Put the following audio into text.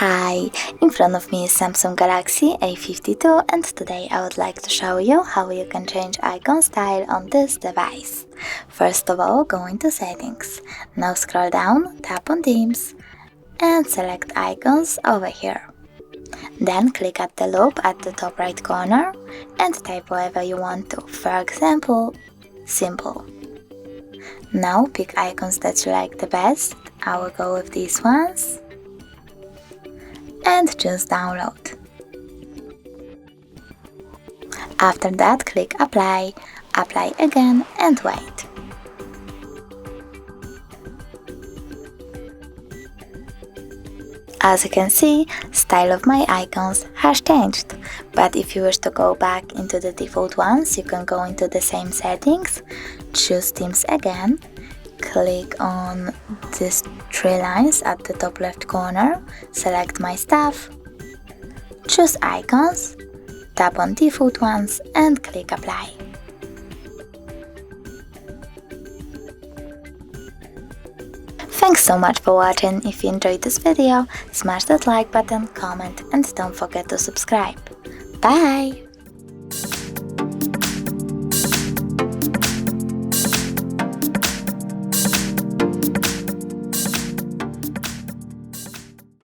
Hi, in front of me is Samsung Galaxy A52 and today I would like to show you how you can change icon style on this device. First of all, go into settings. Now scroll down, tap on themes and select icons over here. Then click at the loop at the top right corner and type whatever you want to, for example, simple. Now pick icons that you like the best. I will go with these ones and choose download. After that, click apply, apply again and wait. As you can see, style of my icons has changed, but if you wish to go back into the default ones, you can go into the same settings, choose themes again, click on these three lines at the top left corner, select my stuff, choose icons, tap on default ones and click apply. Thanks so much for watching. If you enjoyed this video, smash that like button, comment and don't forget to subscribe. Bye!